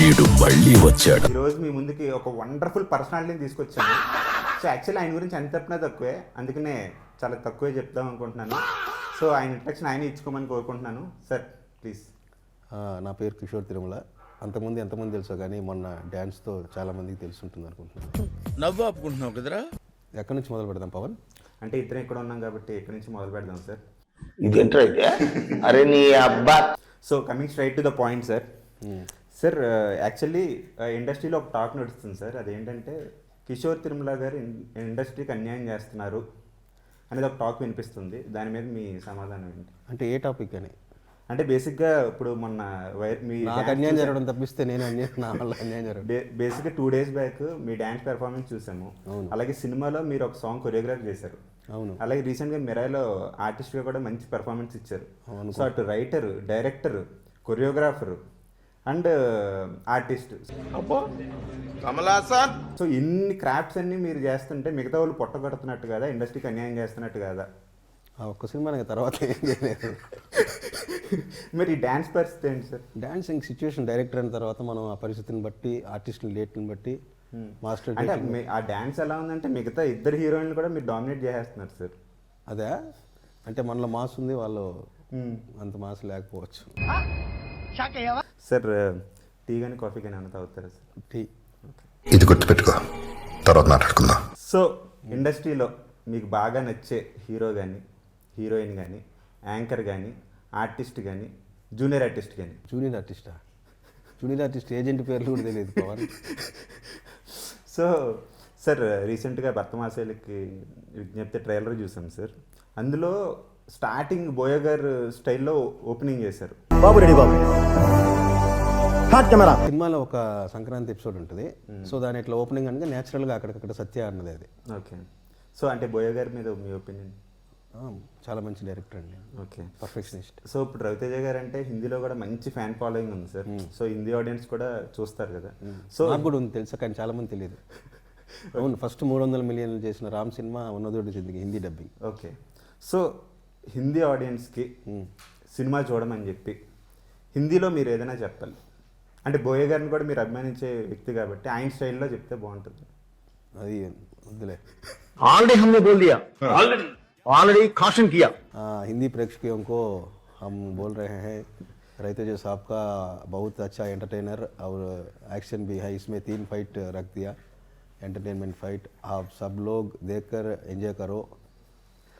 వీడు మళ్ళీ వచ్చాడు. ఈరోజు మీ ముందుకి ఒక వండర్ఫుల్ పర్సనాలిటీని తీసుకొచ్చాను. సో యాక్చువల్లీ ఆయన గురించి ఎంత చెప్పినా తక్కువే, అందుకనే చాలా తక్కువే చెప్దాం అనుకుంటున్నాను. సో ఆయన ఇంట్రడక్షన్ ఆయన ఇచ్చుకోమని కోరుకుంటున్నాను. Sir please. నా పేరు కిషోర్ తిరుమల. అంతకుముందు ఎంతమంది తెలుసో కానీ మొన్న డ్యాన్స్తో చాలామందికి తెలిసి ఉంటుంది అనుకుంటున్నాను. నవ్వు ఆపుకుంటున్నావు కదరా. ఎక్కడి నుంచి మొదలు పెడదాం పవన్? అంటే ఇద్దరం ఇక్కడ ఉన్నాం కాబట్టి ఎక్కడి నుంచి మొదలు పెడదాం సార్? ఇదేంట్రా అయితే? అరే నీ అబ్బా. So coming straight to the point sir. Sir actually ఇండస్ట్రీలో ఒక టాక్ నడుస్తుంది సార్. అదేంటంటే కిషోర్ తిరుమల గారు ఇండస్ట్రీకి అన్యాయం చేస్తున్నారు అనేది ఒక టాక్ వినిపిస్తుంది. దాని మీద మీ సమాధానం ఏంటి? అంటే ఏ టాపిక్ అని? అంటే బేసిక్గా ఇప్పుడు మొన్న నాకు అన్యాయం జరగడం తప్పిస్తే నేను నా వల్ల అన్యాయం జరగడం. బేసిక్గా 2 days బ్యాక్ మీ డ్యాన్స్ పెర్ఫార్మెన్స్ చూసాము. అలాగే సినిమాలో మీరు ఒక సాంగ్ కొరియోగ్రాఫ్ చేశారు. అవును. అలాగే రీసెంట్గా మిరాయిలో ఆర్టిస్ట్గా కూడా మంచి పెర్ఫార్మెన్స్ ఇచ్చారు. సో అటు writer, director, choreographer and artist, so ఇన్ని క్రాఫ్ట్స్ అన్ని మీరు చేస్తుంటే మిగతా వాళ్ళు పొట్టగొడుతున్నట్టు కదా, ఇండస్ట్రీకి అన్యాయం చేస్తున్నట్టు కదా? ఆ ఒక్క సినిమా తర్వాత ఏం చేయలేదు. మరి ఈ డ్యాన్స్ పరిస్థితి ఏంటి సార్? డాన్సింగ్ సిచ్యువేషన్ డైరెక్టర్ అయిన తర్వాత మనం ఆ పరిస్థితిని బట్టి, ఆర్టిస్టుల డేట్ని బట్టి మాస్టర్ అంటే ఆ డ్యాన్స్ ఎలా ఉందంటే మిగతా ఇద్దరు హీరోయిన్లు కూడా మీరు డామినేట్ చేసేస్తున్నారు సార్. అదే అంటే మనలో మాస్ ఉంది, వాళ్ళు అంత మాస్ లేకపోవచ్చు. సార్ టీ కానీ కాఫీ కానీ అన్న తాగుతారా సార్? టీ. ఇది గుర్తుపెట్టుకో, తర్వాత మాట్లాడుకుందాం. సో ఇండస్ట్రీలో మీకు బాగా నచ్చే హీరో కానీ, హీరోయిన్ కానీ, యాంకర్ కానీ, ఆర్టిస్ట్ కానీ, జూనియర్ ఆర్టిస్ట్ కానీ? జూనియర్ ఆర్టిస్టా? జూనియర్ ఆర్టిస్ట్ ఏజెంట్ పేర్లు కూడా తెలియదు పవన్. సో సార్ రీసెంట్గా భర్తమాసేలకి విజ్ఞప్తి ట్రైలర్ చూసాం సార్. అందులో స్టార్టింగ్ బోయ గారు స్టైల్లో ఓపెనింగ్ చేశారు. సినిమాలో ఒక సంక్రాంతి ఎపిసోడ్ ఉంటుంది. సో దాని ఇట్లా ఓపెనింగ్ అనగా న్యాచురల్గా అక్కడికక్కడ సత్య అన్నది అది. ఓకే. సో అంటే బోయ గారి మీద మీ ఒపీనియన్? చాలా మంచి డైరెక్టర్ అండి. ఓకే. పర్ఫెక్షనిస్ట్. సో ఇప్పుడు రవితేజ గారు అంటే హిందీలో కూడా మంచి ఫ్యాన్ ఫాలోయింగ్ ఉంది సార్. సో హిందీ ఆడియన్స్ కూడా చూస్తారు కదా. సో నాకు కూడా ఉంది తెలుసా, కానీ చాలా మంది తెలియదు. అవును, ఫస్ట్ 300 million చేసిన రామ్ సినిమా ఉన్నదోటి జిందగీ Hindi dubbing. Okay. So Hindi ఆడియన్స్కి సినిమా చూడమని చెప్పి హిందీలో మీరు ఏదైనా చెప్పాలి అంటే బోయ గారిని కూడా మీరు అభిమానించే వ్యక్తి కాబట్టి ఆయన స్టైల్లో చెప్తే బాగుంటుంది. అది వద్దులే, ऑलरेडी हमने बोल दिया, ऑलरेडी कॉशन किया. हिंदी प्रेक्षकों को हम बोल रहे हैं रवितेजा साहब का बहुत अच्छा एंटरटेनर और एक्शन भी है. इसमें 3 फाइट रख दिया, एंटरटेनमेंट फाइट. आप सब लोग देखकर एंजॉय करो.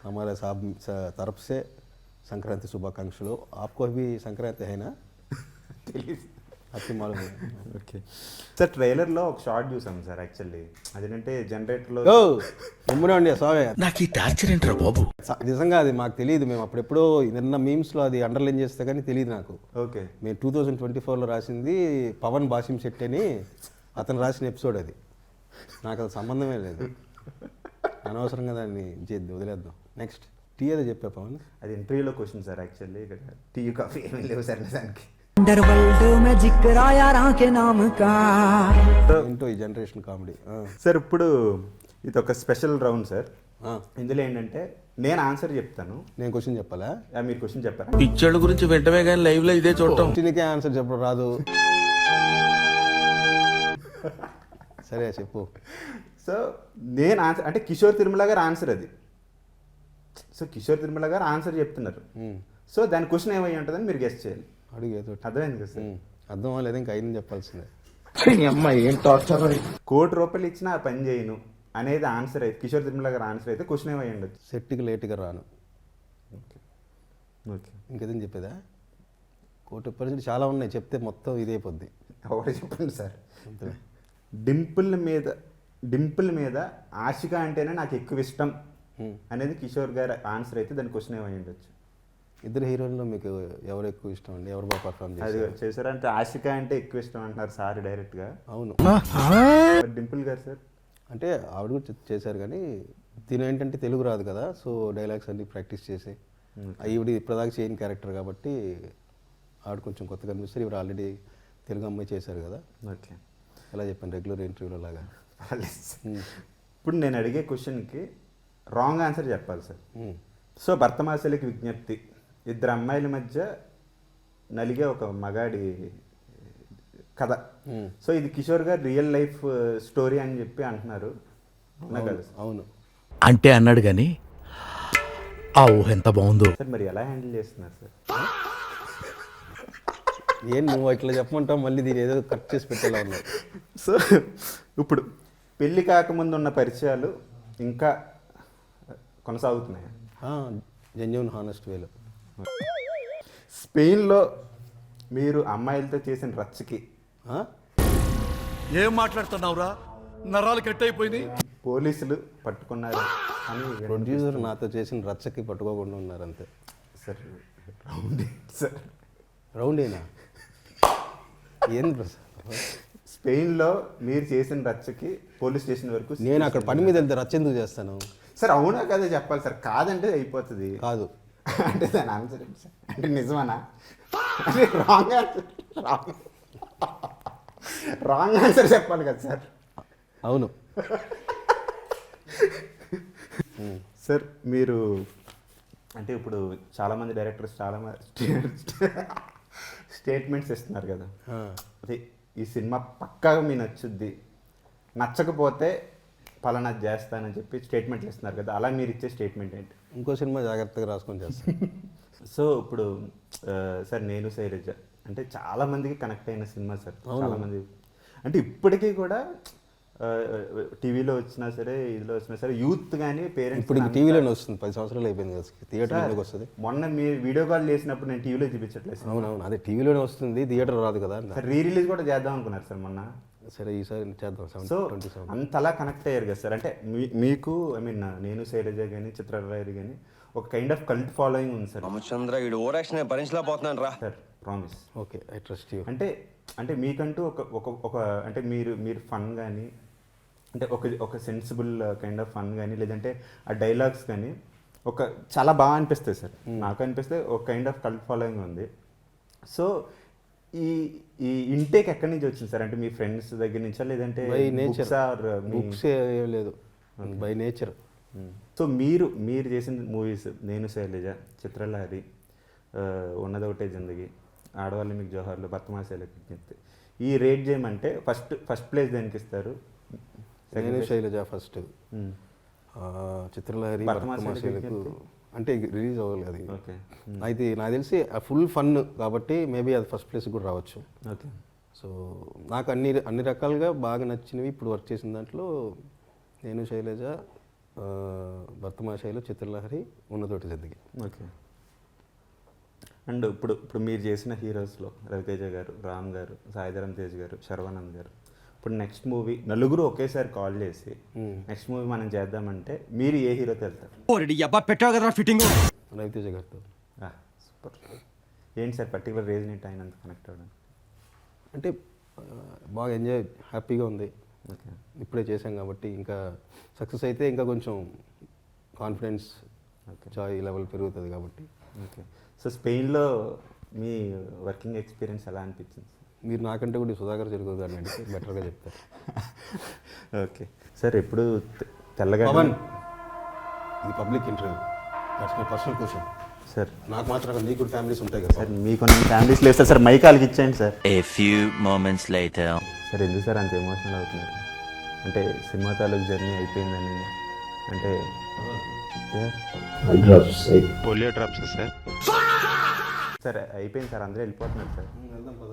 हमारे साहब तरफ से संक्रांति शुभाकांक्षलु. आपको भी संक्रांति है ना? అతి మాలు. ఓకే సార్, ట్రైలర్లో ఒక షార్ట్ చూసాం సార్. యాక్చువల్లీ అదేంటంటే జనరేటర్లో ఉండి స్వామి నాకు ఈ టార్చర్ ఏంట్రా బాబు. నిజంగా అది మాకు తెలియదు. మేము అప్పుడెప్పుడో నిన్న మీమ్స్లో అది అండర్లైన్ చేస్తే కానీ తెలియదు నాకు. ఓకే. మేము 2024లో రాసింది పవన్ బాసిం శెట్టి అని అతను రాసిన ఎపిసోడ్ అది. నాకు అది సంబంధమే లేదు. అనవసరంగా దాన్ని వదిలేద్దాం. నెక్స్ట్ టీ అదే చెప్పా పవన్. అది ఇంటర్వ్యూలో క్వశ్చన్ సార్. యాక్చువల్లీ ఇక్కడ టీ కాఫీ ఏమీ లేవు సార్ దానికి. ఏంటో ఈ జనరేషన్ కామెడీ. సార్ ఇప్పుడు ఇది ఒక స్పెషల్ రౌండ్ సార్. ఇందులో ఏంటంటే నేను ఆన్సర్ చెప్తాను, నేను క్వశ్చన్ చెప్పాలా? మీరు క్వశ్చన్ చెప్పారా? పిక్చర్ల గురించి వెంటనే కానీ లైవ్ లో ఇదే చూడటం. క్వశ్చన్కే ఆన్సర్ చెప్పడం రాదు. సరే చెప్పు. సో నేను ఆన్సర్ అంటే కిషోర్ తిరుమల గారు ఆన్సర్ అది. సో కిషోర్ తిరుమల గారు ఆన్సర్ చెప్తున్నారు. సో దాని క్వశ్చన్ ఏమై ఉంటుందని మీరు గెస్ట్ చేయాలి. అడిగేదో అర్థమైంది కదా సార్? అర్థం లేదా ఇంకా అయిన చెప్పాల్సిందే. ₹1,00,00,000 ఇచ్చినా ఆ పని చేయను అనేది ఆన్సర్ అయితే, కిషోర్ తిరుమల గారు ఆన్సర్ అయితే క్వశ్చన్ ఏమై ఉండొచ్చు? సెట్కి లేట్గా రాను. ఓకే. ఇంకేదని చెప్పేదా? ₹1,00,00,000 చాలా ఉన్నాయి, చెప్తే మొత్తం ఇదే పొద్ది. ఒకటి చెప్పండి సార్. డింపుల్ మీద ఆశిక అంటేనే నాకు ఎక్కువ ఇష్టం అనేది కిషోర్ గారు ఆన్సర్ అయితే దాని క్వశ్చన్ ఏమై ఉండొచ్చు? ఇద్దరు హీరోయిన్లో మీకు ఎవరు ఎక్కువ ఇష్టం అండి? ఎవరు బాగా పర్ఫార్మ్ చేశారంటే ఆశిక అంటే ఎక్కువ ఇష్టం అంటున్నారు సార్ డైరెక్ట్గా. అవును. డింపుల్ గారు సార్ అంటే ఆవిడ కూడా చేశారు, కానీ తిను ఏంటంటే తెలుగు రాదు కదా. సో డైలాగ్స్ అన్ని ప్రాక్టీస్ చేసి, ఈవిడ ఇప్పటిదాకా చేయని క్యారెక్టర్ కాబట్టి ఆవిడ కొంచెం కొత్తగా అనిపిస్తారు. ఇవి ఆల్రెడీ తెలుగు అమ్మాయి చేశారు కదా. ఓకే. ఎలా చెప్పాను రెగ్యులర్ ఇంటర్వ్యూలో లాగా. ఇప్పుడు నేను అడిగే క్వశ్చన్కి రాంగ్ ఆన్సర్ చెప్పాలి సార్. సో భర్తమాసలికి విజ్ఞప్తి, 2 అమ్మాయిల మధ్య నలిగే ఒక మగాడి కథ. సో ఇది కిషోర్ గారు రియల్ లైఫ్ స్టోరీ అని చెప్పి అంటున్నారు, అవునా కదా సార్? అవును. అంటే అన్నాడు కానీ ఆ ఊహ ఎంత బాగుందో. సార్ మరి ఎలా హ్యాండిల్ చేస్తున్నారు సార్? ఏం నువ్వు ఇట్లా చెప్పమంటావు, మళ్ళీ దీని ఏదో కట్ చేసి పెట్టేలా ఉన్నావు. సో ఇప్పుడు పెళ్ళి కాకముందు ఉన్న పరిచయాలు ఇంకా కొనసాగుతున్నాయి. జెన్యున్ హానెస్ట్ వేలో. స్పెయిన్లో మీరు అమ్మాయిలతో చేసిన రచ్చకి ఏం మాట్లాడుతున్నావురా, నరాలు కట్ అయిపోయింది. పోలీసులు పట్టుకున్నారు అని ప్రొడ్యూసర్ నాతో చేసిన రచ్చకి పట్టుకోకుండా ఉన్నారు అంతే. సార్ రౌండ్ సార్, రౌండేనా? ఏంది ప్రసాద్? స్పెయిన్లో మీరు చేసిన రచ్చకి పోలీస్ స్టేషన్ వరకు నేను అక్కడ పని మీద వెళ్తే రచ్చ ఎందుకు చేస్తాను? సార్ అవునా కదా చెప్పాలి సార్, కాదంటే అయిపోతుంది. కాదు అంటే దాని ఆన్సర్ ఏంటి సార్? అంటే నిజమనా? అంటే రాంగ్ ఆన్సర్, రాంగ్ ఆన్సర్ చెప్పాలి కదా సార్. అవును. సార్ మీరు అంటే ఇప్పుడు చాలామంది డైరెక్టర్స్ స్టేట్మెంట్స్ ఇస్తున్నారు కదా, అదే ఈ సినిమా పక్కాగా మీ నచ్చుద్ది, నచ్చకపోతే పలానా చేస్తానని చెప్పి స్టేట్మెంట్లు ఇస్తున్నారు కదా, అలా మీరు ఇచ్చే స్టేట్మెంట్ ఏంటి? ఇంకో సినిమా జాగ్రత్తగా రాసుకొని చేస్తాను. సో ఇప్పుడు సార్ నేను శైలజ అంటే చాలా మందికి కనెక్ట్ అయిన సినిమా సార్. చాలామంది అంటే ఇప్పటికీ కూడా టీవీలో వచ్చినా సరే, ఇదిలో వచ్చినా సరే, యూత్ కానీ పేరెంట్స్ ఇప్పుడు టీవీలోనే వస్తుంది. 10 సంవత్సరాలు అయిపోయింది కదా, థియేటర్లోకి వస్తుంది. మొన్న మీరు వీడియో కాల్ చేసినప్పుడు నేను టీవీలో చూపించట్లేదు. అవునవును, అదే టీవీలోనే వస్తుంది, థియేటర్ రాదు కదా. సార్ రీ రిలీజ్ కూడా చేద్దాం అనుకున్నారు సార్ మొన్న. సరే ఈసారి చేద్దాం. సో 27 అంతలా కనెక్ట్ అయ్యారు కదా సార్. అంటే మీకు ఐ మీన్ నేను శైలజ కానీ చిత్రరాయలు కానీ ఒక కైండ్ ఆఫ్ కల్ట్ ఫాలోయింగ్ ఉంది సార్. రామచంద్ర ఈ ఓవరాక్షన్ భరించలేకపోతున్నాను రా sir promise. Okay, I trust you. అంటే మీకంటూ ఒక అంటే మీరు ఫన్ కానీ, అంటే ఒక సెన్సిబుల్ కైండ్ ఆఫ్ ఫన్ కానీ, లేదంటే ఆ డైలాగ్స్ కానీ ఒక చాలా బాగా అనిపిస్తాయి సార్. నాకు అనిపిస్తే ఒక కైండ్ ఆఫ్ కల్ట్ ఫాలోయింగ్ ఉంది. సో ఈ ఇంటేక్ ఎక్కడి నుంచి వచ్చింది సార్? అంటే మీ ఫ్రెండ్స్ దగ్గర నుంచా, లేదంటే బై నేచర్? మీ బుక్స్ ఏం లేదు, బై నేచర్. సో మీరు చేసిన మూవీస్ నేను శైలజ, చిత్రలహరి, ఉన్నదొకటే జిందగీ, ఆడవాళ్ళు మీకు జోహార్లు, బర్తమాసేలకు విజ్ఞప్తి, ఈ రేట్ చేయమంటే ఫస్ట్ ప్లేస్ దేనికి ఇస్తారు? నేను శైలజ ఫస్ట్, చిత్రలహరి, బర్తమాసేలకు అంటే రిలీజ్ అవ్వాలి అది. ఓకే అయితే నాకు తెలిసి ఫుల్ ఫన్ కాబట్టి మేబీ అది ఫస్ట్ ప్లేస్ కూడా రావచ్చు. ఓకే. సో నాకు అన్ని రకాలుగా బాగా నచ్చినవి ఇప్పుడు వర్క్ చేసిన దాంట్లో నేను శైలజ, భర్తమాశైలు, చిత్రలహరి, ఉన్నతోటి జిందగీ. ఓకే. అండ్ ఇప్పుడు మీరు చేసిన హీరోస్లో రవితేజ గారు, రామ్ గారు, సాయిధరం తేజ్ గారు, శర్వానంద్ గారు, ఇప్పుడు నెక్స్ట్ మూవీ నలుగురు ఒకేసారి కాల్ చేసి నెక్స్ట్ మూవీ మనం చేద్దామంటే మీరు ఏ హీరోతో వెళ్తారు? రవితేజ గారితో. సూపర్. ఏంటి సార్ పర్టికులర్ రీజన్ ఏంటి ఆయన అంత కనెక్ట్ అవ్వడం? అంటే బాగా ఎంజాయ్, హ్యాపీగా ఉంది. ఓకే. ఇప్పుడే చేశాం కాబట్టి ఇంకా సక్సెస్ అయితే ఇంకా కొంచెం కాన్ఫిడెన్స్, జాయ్ లెవెల్ పెరుగుతుంది కాబట్టి. ఓకే. సో స్పెయిన్లో మీ వర్కింగ్ ఎక్స్పీరియన్స్ ఎలా అనిపించింది? మీరు నాకంటే కూడా సుధాకర్ జరుగుతుంది గారిని అడిగితే బెటర్గా చెప్తారు. Okay sir. ఎప్పుడు తెల్లగా పవన్, ఇది public interview, that's my personal question sir. నాకు మాత్రం అక్కడ నీకు ఫ్యామిలీస్ ఉంటాయి కదా సార్, మీకు ఫ్యామిలీస్ లేదు సార్. మైక్ వాళ్ళకి ఇచ్చేయండి sir. A few moments later. Sir ఎందుకు సార్ అంత ఎమోషనల్ అవుతున్నారు? అంటే సినిమా తాలూకు జర్నీ అయిపోయిందని, అంటే పోలియో డ్రాప్స్ సార్. సార్ అయిపోయింది సార్, అందరూ వెళ్ళిపోతున్నారు సార్. వెళ్దాం పద.